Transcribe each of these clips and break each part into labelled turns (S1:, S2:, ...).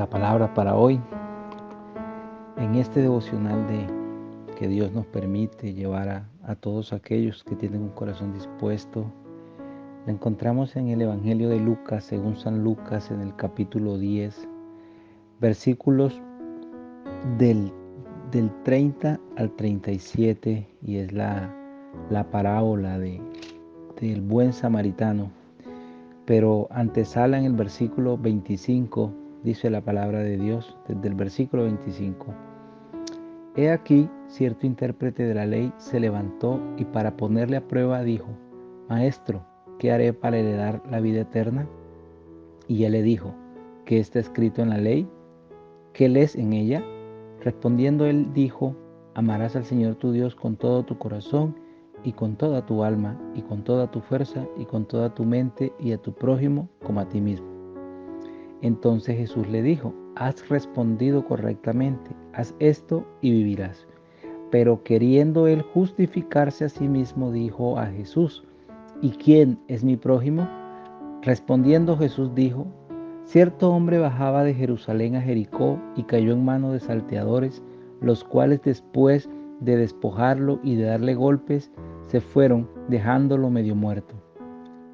S1: la palabra para hoy. En este devocional que Dios nos permite llevar a todos aquellos que tienen un corazón dispuesto, la encontramos en el Evangelio de Lucas, según San Lucas, en el capítulo 10, versículos del 30 al 37, y es la parábola del buen samaritano. Pero antesala en el versículo 25, dice la palabra de Dios, desde el versículo 25. He aquí, cierto intérprete de la ley se levantó y para ponerle a prueba dijo: Maestro, ¿qué haré para heredar la vida eterna? Y él le dijo: ¿qué está escrito en la ley? ¿Qué lees en ella? Respondiendo él dijo: Amarás al Señor tu Dios con todo tu corazón y con toda tu alma y con toda tu fuerza y con toda tu mente, y a tu prójimo como a ti mismo. Entonces Jesús le dijo: has respondido correctamente, haz esto y vivirás. Pero queriendo él justificarse a sí mismo, dijo a Jesús: ¿y quién es mi prójimo? Respondiendo Jesús dijo: cierto hombre bajaba de Jerusalén a Jericó y cayó en manos de salteadores, los cuales después de despojarlo y de darle golpes, se fueron, dejándolo medio muerto.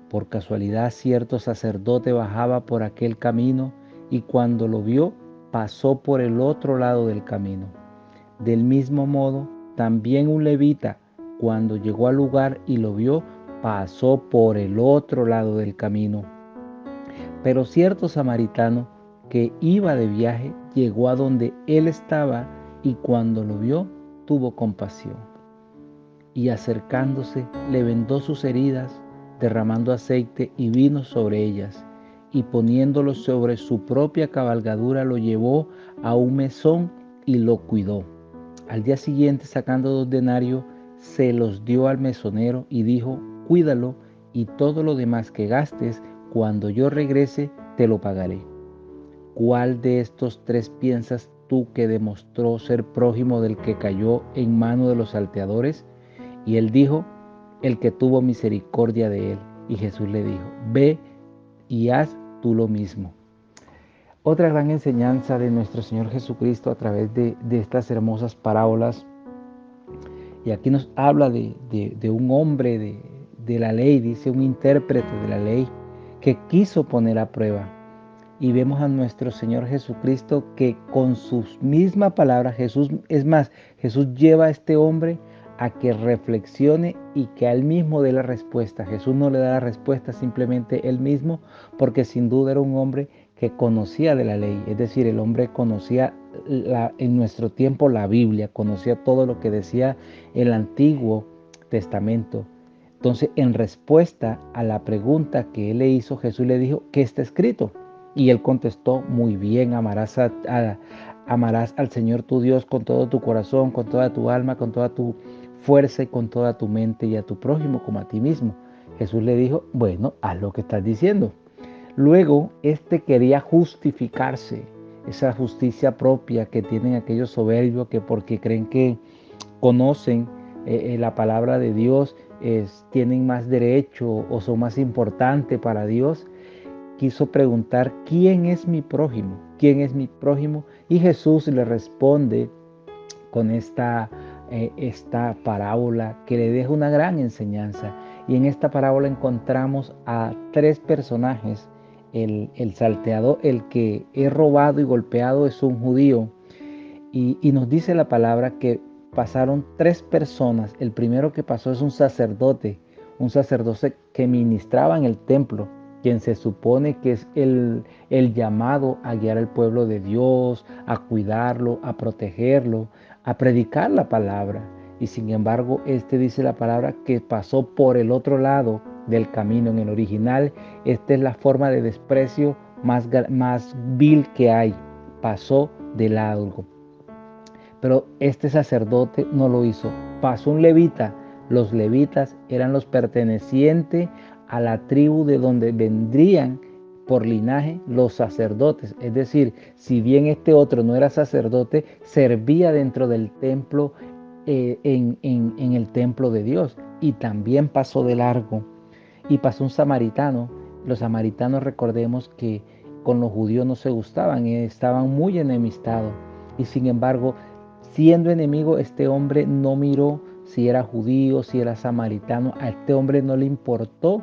S1: Por casualidad, cierto sacerdote bajaba por aquel camino y cuando lo vio, pasó por el otro lado del camino. Del mismo modo, también un levita, cuando llegó al lugar y lo vio, pasó por el otro lado del camino. Pero cierto samaritano que iba de viaje llegó a donde él estaba y cuando lo vio, tuvo compasión. Y acercándose, le vendó sus heridas, derramando aceite y vino sobre ellas, y poniéndolo sobre su propia cabalgadura, lo llevó a un mesón y lo cuidó. Al día siguiente, sacando 2 denarios, se los dio al mesonero y dijo: cuídalo, y todo lo demás que gastes, cuando yo regrese, te lo pagaré. ¿Cuál de estos 3 piensas tú que demostró ser prójimo del que cayó en mano de los salteadores? Y él dijo: el que tuvo misericordia de él. Y Jesús le dijo: ve y haz tú lo mismo. Otra gran enseñanza de nuestro Señor Jesucristo a través de estas hermosas parábolas. Y aquí nos habla de un hombre de la ley, dice un intérprete de la ley, que quiso poner a prueba. Y vemos a nuestro Señor Jesucristo que con sus mismas palabras, Jesús lleva a este hombre a que reflexione y que a él mismo dé la respuesta. Jesús no le da la respuesta simplemente él mismo, porque sin duda era un hombre que conocía de la ley, es decir, el hombre conocía en nuestro tiempo la Biblia, conocía todo lo que decía el Antiguo Testamento. Entonces, en respuesta a la pregunta que él le hizo, Jesús le dijo: ¿qué está escrito? Y él contestó: muy bien, amarás al Señor tu Dios con todo tu corazón, con toda tu alma, con toda tu fuerza y con toda tu mente, y a tu prójimo como a ti mismo. Jesús le dijo: bueno, haz lo que estás diciendo. Luego, quería justificarse, esa justicia propia que tienen aquellos soberbios que porque creen que conocen la palabra de Dios, tienen más derecho o son más importantes para Dios. Quiso preguntar: ¿quién es mi prójimo? ¿Quién es mi prójimo? Y Jesús le responde con esta parábola que le deja una gran enseñanza. Y en esta parábola encontramos a 3 personajes. El salteador, el que es robado y golpeado, es un judío. Y nos dice la palabra que pasaron 3 personas. El primero que pasó es un sacerdote que ministraba en el templo, quien se supone que es el llamado a guiar al pueblo de Dios, a cuidarlo, a protegerlo, a predicar la palabra. Y sin embargo, dice la palabra que pasó por el otro lado del camino. En el original, esta es la forma de desprecio más vil que hay. Pasó de lado. Pero este sacerdote no lo hizo. Pasó un levita. Los levitas eran los pertenecientes a la tribu de donde vendrían por linaje los sacerdotes. Es decir, si bien este otro no era sacerdote, servía dentro del templo, en el templo de Dios. Y también pasó de largo. Y pasó un samaritano. Los samaritanos, recordemos que con los judíos no se gustaban y estaban muy enemistados. Y sin embargo, siendo enemigo, este hombre no miró si era judío, si era samaritano. A este hombre no le importó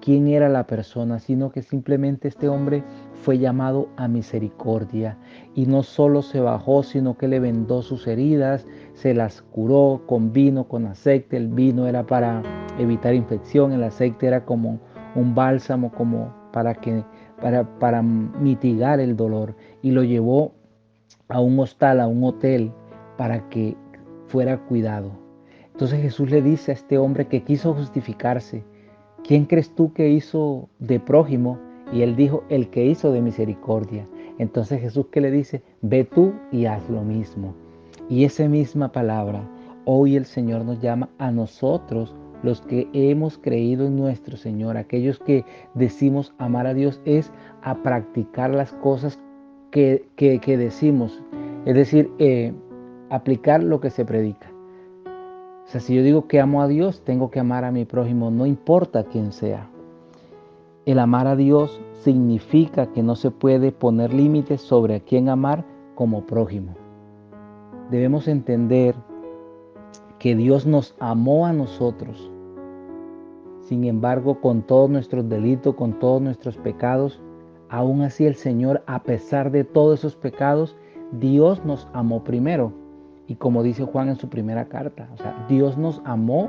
S1: quién era la persona, sino que simplemente este hombre fue llamado a misericordia. Y no solo se bajó, sino que le vendó sus heridas, se las curó con vino, con aceite. El vino era para evitar infección, el aceite era como un bálsamo, como para mitigar el dolor. Y lo llevó a un hostal, a un hotel, para que fuera cuidado. Entonces Jesús le dice a este hombre que quiso justificarse: ¿quién crees tú que hizo de prójimo? Y él dijo: el que hizo de misericordia. Entonces Jesús, ¿qué le dice? Ve tú y haz lo mismo. Y esa misma palabra, hoy el Señor nos llama a nosotros, los que hemos creído en nuestro Señor, aquellos que decimos amar a Dios, es a practicar las cosas que decimos. Es decir, aplicar lo que se predica. O sea, si yo digo que amo a Dios, tengo que amar a mi prójimo, no importa quién sea. El amar a Dios significa que no se puede poner límites sobre a quién amar como prójimo. Debemos entender que Dios nos amó a nosotros. Sin embargo, con todos nuestros delitos, con todos nuestros pecados, aún así el Señor, a pesar de todos esos pecados, Dios nos amó primero. Y como dice Juan en su primera carta, o sea, Dios nos amó,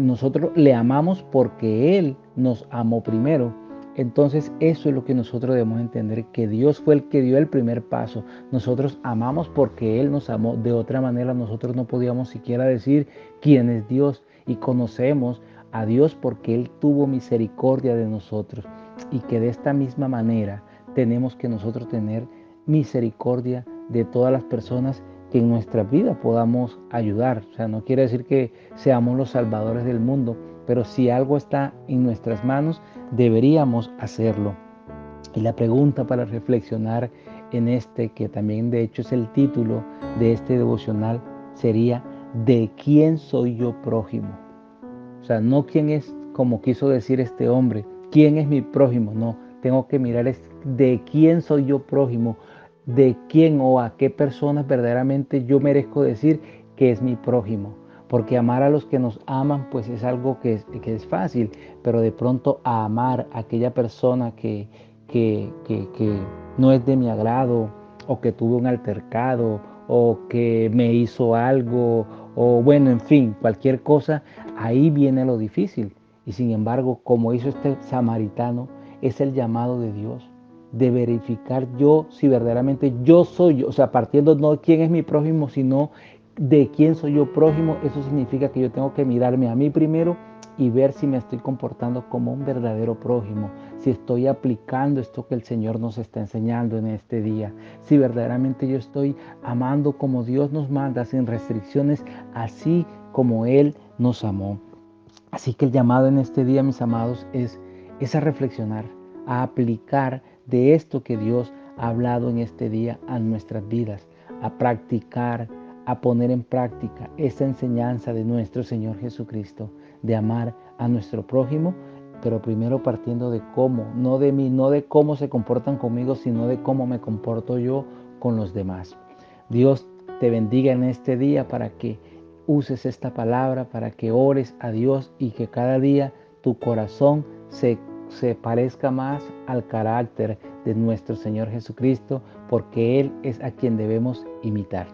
S1: nosotros le amamos porque Él nos amó primero. Entonces eso es lo que nosotros debemos entender, que Dios fue el que dio el primer paso. Nosotros amamos porque Él nos amó. De otra manera nosotros no podíamos siquiera decir quién es Dios, y conocemos a Dios porque Él tuvo misericordia de nosotros, y que de esta misma manera tenemos que nosotros tener misericordia de todas las personas que en nuestra vida podamos ayudar. O sea, no quiere decir que seamos los salvadores del mundo, pero si algo está en nuestras manos, deberíamos hacerlo. Y la pregunta para reflexionar en que también de hecho es el título de este devocional, sería: ¿de quién soy yo prójimo? O sea, no quién es, como quiso decir este hombre, quién es mi prójimo. No, tengo que mirar es de quién soy yo prójimo, de quién o a qué personas verdaderamente yo merezco decir que es mi prójimo. Porque amar a los que nos aman pues es algo que es fácil, pero de pronto a amar a aquella persona que no es de mi agrado, o que tuve un altercado, o que me hizo algo, o bueno, en fin, cualquier cosa, ahí viene lo difícil. Y sin embargo, como hizo este samaritano, es el llamado de Dios, de verificar yo si verdaderamente yo soy yo. O sea, partiendo no de quién es mi prójimo, sino de quién soy yo prójimo. Eso significa que yo tengo que mirarme a mí primero y ver si me estoy comportando como un verdadero prójimo, si estoy aplicando esto que el Señor nos está enseñando en este día, si verdaderamente yo estoy amando como Dios nos manda, sin restricciones, así como Él nos amó. Así que el llamado en este día, mis amados, es a reflexionar, a aplicar de esto que Dios ha hablado en este día a nuestras vidas, a practicar, a poner en práctica esta enseñanza de nuestro Señor Jesucristo, de amar a nuestro prójimo, pero primero partiendo de cómo, no de mí, no de cómo se comportan conmigo, sino de cómo me comporto yo con los demás. Dios te bendiga en este día para que uses esta palabra, para que ores a Dios y que cada día tu corazón se parezca más al carácter de nuestro Señor Jesucristo, porque Él es a quien debemos imitar.